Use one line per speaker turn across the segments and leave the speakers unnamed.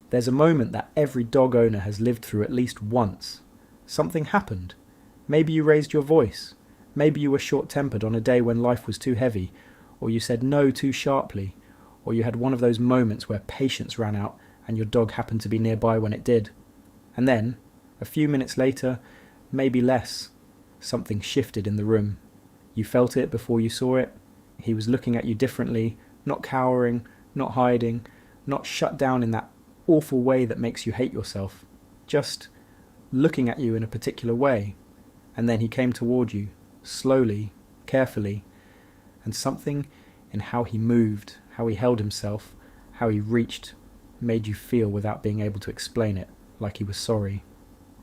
There's a moment that every dog owner has lived through at least once. Something happened. Maybe you raised your voice. Maybe you were short-tempered on a day when life was too heavy, or you said no too sharply, or you had one of those moments where patience ran out and your dog happened to be nearby when it did. And then, a few minutes later, maybe less, something shifted in the room. You felt it before you saw it. He was looking at you differently, not cowering, not hiding, not shut down in that awful way that makes you hate yourself, just looking at you in a particular way. And then he came toward you, slowly, carefully, and something in how he moved, how he held himself, how he reached, made you feel without being able to explain it, like he was sorry.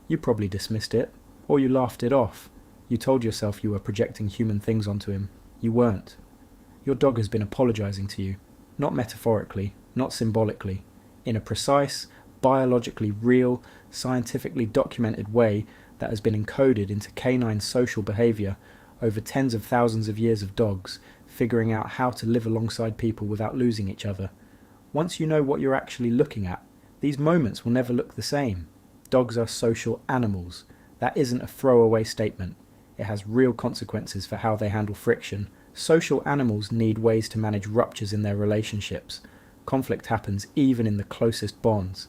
You probably dismissed it, or you laughed it off. You told yourself you were projecting human things onto him. You weren't. Your dog has been apologizing to you, not metaphorically, not symbolically, in a precise, biologically real, scientifically documented way that has been encoded into canine social behavior over tens of thousands of years of dogs figuring out how to live alongside people without losing each other. Once you know what you're actually looking at, these moments will never look the same. Dogs are social animals. That isn't a throwaway statement. It has real consequences for how they handle friction. Social animals need ways to manage ruptures in their relationships. Conflict happens even in the closest bonds.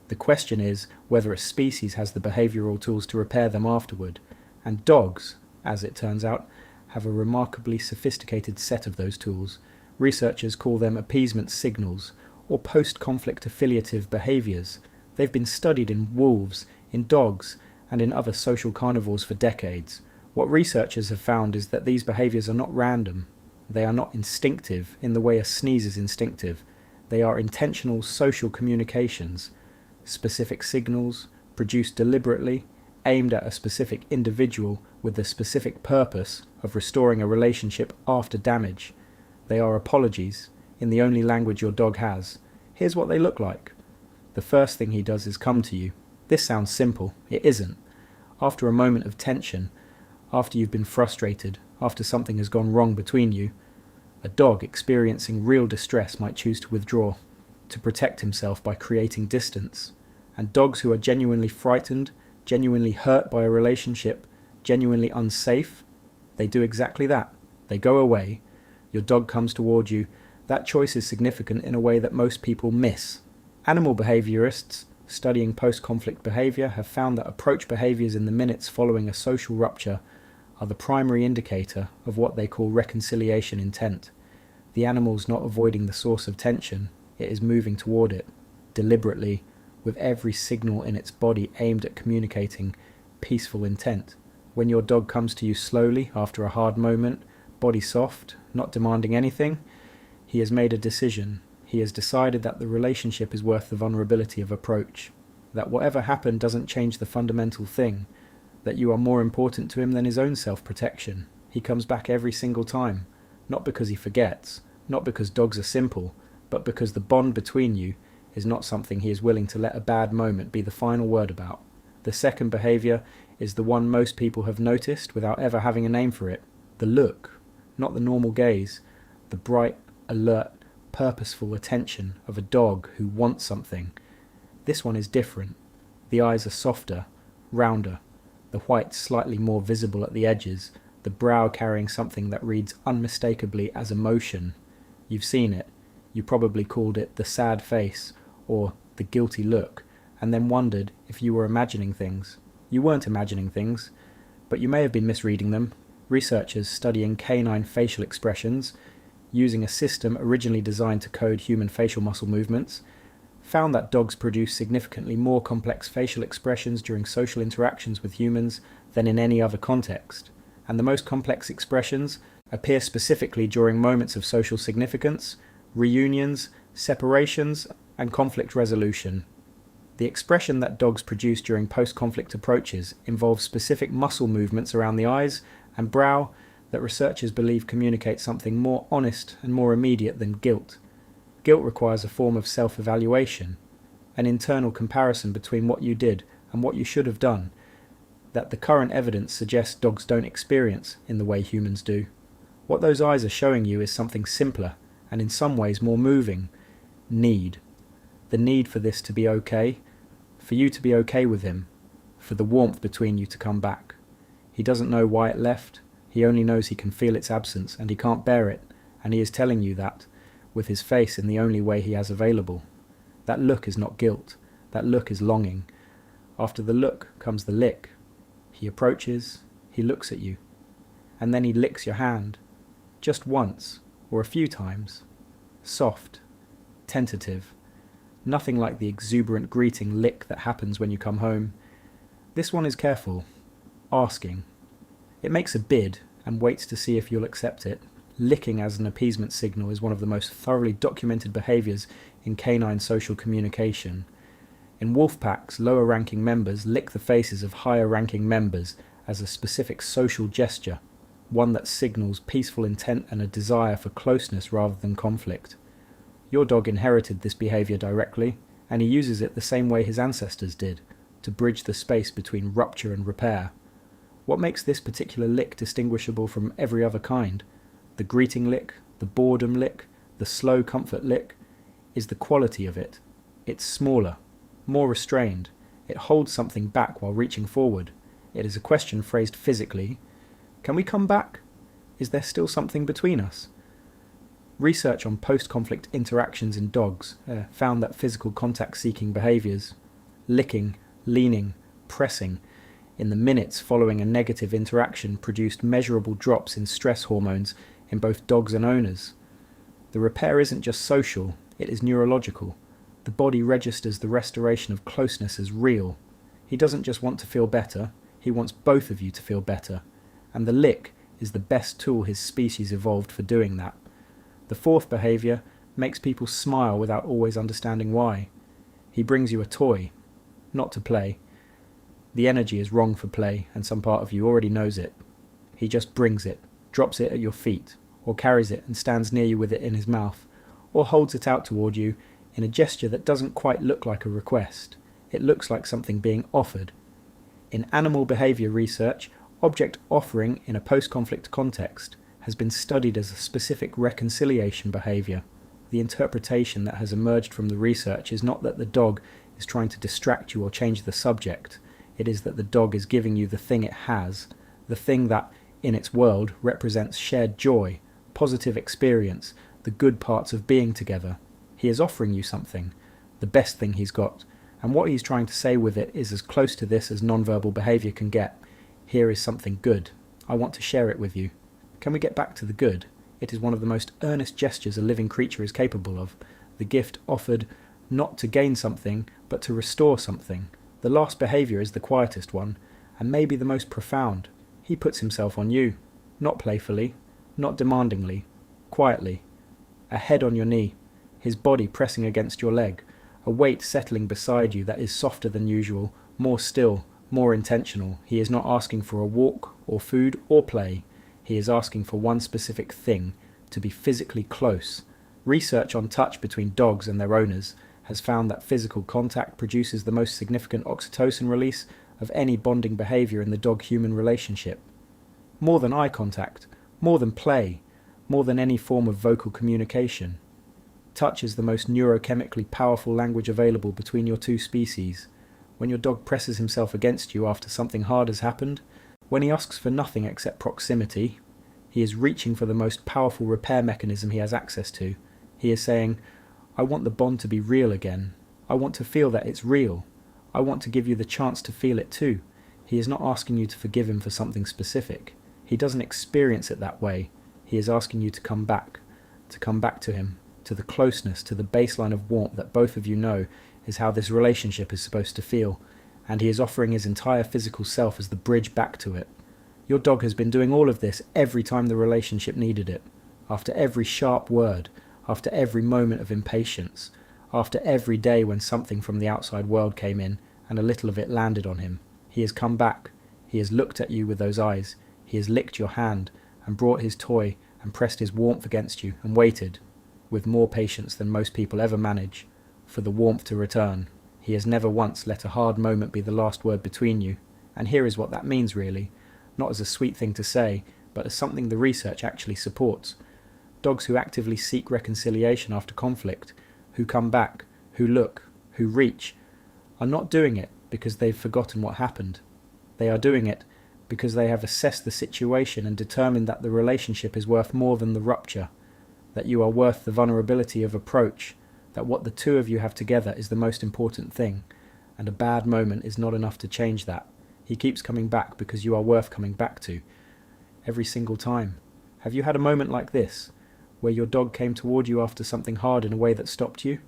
The question is whether a species has the behavioural tools to repair them afterward. And dogs, as it turns out, have a remarkably sophisticated set of those tools. Researchers call them appeasement signals, or post-conflict affiliative behaviours. They've been studied in wolves, in dogs, and in other social carnivores for decades. What researchers have found is that these behaviours are not random. They are not instinctive in the way a sneeze is instinctive. They are intentional social communications, specific signals, produced deliberately, aimed at a specific individual with the specific purpose of restoring a relationship after damage. They are apologies, in the only language your dog has. Here's what they look like. The first thing he does is come to you. This sounds simple. It isn't. After a moment of tension, after you've been frustrated, after something has gone wrong between you, a dog experiencing real distress might choose to withdraw, to protect himself by creating distance. And dogs who are genuinely frightened, genuinely hurt by a relationship, genuinely unsafe, they do exactly that. They go away. Your dog comes toward you. That choice is significant in a way that most people miss. Animal behaviourists studying post-conflict behaviour have found that approach behaviours in the minutes following a social rupture are the primary indicator of what they call reconciliation intent. The animal's not avoiding the source of tension, it is moving toward it, deliberately, with every signal in its body aimed at communicating peaceful intent. When your dog comes to you slowly after a hard moment, body soft, not demanding anything, he has made a decision. He has decided that the relationship is worth the vulnerability of approach, that whatever happened doesn't change the fundamental thing, that you are more important to him than his own self-protection. He comes back every single time, not because he forgets, not because dogs are simple, but because the bond between you is not something he is willing to let a bad moment be the final word about. The second behaviour is the one most people have noticed without ever having a name for it. The look, not the normal gaze, the bright, alert, purposeful attention of a dog who wants something. This one is different. The eyes are softer, rounder, the white slightly more visible at the edges, the brow carrying something that reads unmistakably as emotion. You've seen it. You probably called it the sad face or the guilty look, and then wondered if you were imagining things. You weren't imagining things, but you may have been misreading them. Researchers studying canine facial expressions, using a system originally designed to code human facial muscle movements, found that dogs produce significantly more complex facial expressions during social interactions with humans than in any other context, and the most complex expressions appear specifically during moments of social significance, reunions, separations, and conflict resolution. The expression that dogs produce during post-conflict approaches involves specific muscle movements around the eyes and brow that researchers believe communicate something more honest and more immediate than guilt. Guilt requires a form of self-evaluation, an internal comparison between what you did and what you should have done, that the current evidence suggests dogs don't experience in the way humans do. What those eyes are showing you is something simpler, and in some ways more moving: need. The The need for this to be okay, for you to be okay with him, for the warmth between you to come back. He doesn't know why it left, he only knows he can feel its absence and he can't bear it, and he is telling you that, with his face in the only way he has available. That look is not guilt, that look is longing. After the look comes the lick. He approaches, he looks at you, and then he licks your hand, just once, or a few times. Soft, tentative, nothing like the exuberant greeting lick that happens when you come home. This one is careful, asking. It makes a bid and waits to see if you'll accept it. Licking as an appeasement signal is one of the most thoroughly documented behaviours in canine social communication. In wolf packs, lower-ranking members lick the faces of higher-ranking members as a specific social gesture, one that signals peaceful intent and a desire for closeness rather than conflict. Your dog inherited this behaviour directly, and he uses it the same way his ancestors did, to bridge the space between rupture and repair. What makes this particular lick distinguishable from every other kind, the greeting lick, the boredom lick, the slow comfort lick, is the quality of it. It's smaller, more restrained. It holds something back while reaching forward. It is a question phrased physically. Can we come back? Is there still something between us? Research on post-conflict interactions in dogs found that physical contact-seeking behaviours, licking, leaning, pressing, in the minutes following a negative interaction produced measurable drops in stress hormones in both dogs and owners. The repair isn't just social, it is neurological. The body registers the restoration of closeness as real. He doesn't just want to feel better, he wants both of you to feel better. And the lick is the best tool his species evolved for doing that. The fourth behaviour makes people smile without always understanding why. He brings you a toy, not to play. The energy is wrong for play, and some part of you already knows it. He just brings it, drops it at your feet, or carries it and stands near you with it in his mouth, or holds it out toward you in a gesture that doesn't quite look like a request. It looks like something being offered. In animal behaviour research, object offering in a post-conflict context has been studied as a specific reconciliation behaviour. The interpretation that has emerged from the research is not that the dog is trying to distract you or change the subject. It is that the dog is giving you the thing it has, the thing that, in its world, represents shared joy, positive experience, the good parts of being together. He is offering you something, the best thing he's got, and what he's trying to say with it is as close to this as non-verbal behaviour can get. Here is something good. I want to share it with you. Can we get back to the good? It is one of the most earnest gestures a living creature is capable of. The gift offered not to gain something, but to restore something. The last behaviour is the quietest one, and maybe the most profound. He puts himself on you, not playfully, not demandingly, quietly. A head on your knee, his body pressing against your leg, a weight settling beside you that is softer than usual, more still, more intentional. He is not asking for a walk, or food, or play. He is asking for one specific thing, to be physically close. Research on touch between dogs and their owners has found that physical contact produces the most significant oxytocin release of any bonding behaviour in the dog-human relationship. More than eye contact, more than play, more than any form of vocal communication. Touch is the most neurochemically powerful language available between your two species. When your dog presses himself against you after something hard has happened, when he asks for nothing except proximity, he is reaching for the most powerful repair mechanism he has access to. He is saying, I want the bond to be real again. I want to feel that it's real. I want to give you the chance to feel it too. He is not asking you to forgive him for something specific. He doesn't experience it that way. He is asking you to come back to him, to the closeness, to the baseline of warmth that both of you know is how this relationship is supposed to feel, and he is offering his entire physical self as the bridge back to it. Your dog has been doing all of this every time the relationship needed it, after every sharp word, after every moment of impatience, after every day when something from the outside world came in and a little of it landed on him. He has come back, he has looked at you with those eyes, he has licked your hand and brought his toy and pressed his warmth against you and waited, with more patience than most people ever manage, for the warmth to return. He has never once let a hard moment be the last word between you, and here is what that means really, not as a sweet thing to say, but as something the research actually supports. Dogs who actively seek reconciliation after conflict, who come back, who look, who reach are not doing it because they've forgotten what happened. They are doing it because they have assessed the situation and determined that the relationship is worth more than the rupture, that you are worth the vulnerability of approach, that what the two of you have together is the most important thing, and a bad moment is not enough to change that. He keeps coming back because you are worth coming back to. Every single time. Have you had a moment like this, where your dog came toward you after something hard in a way that stopped you?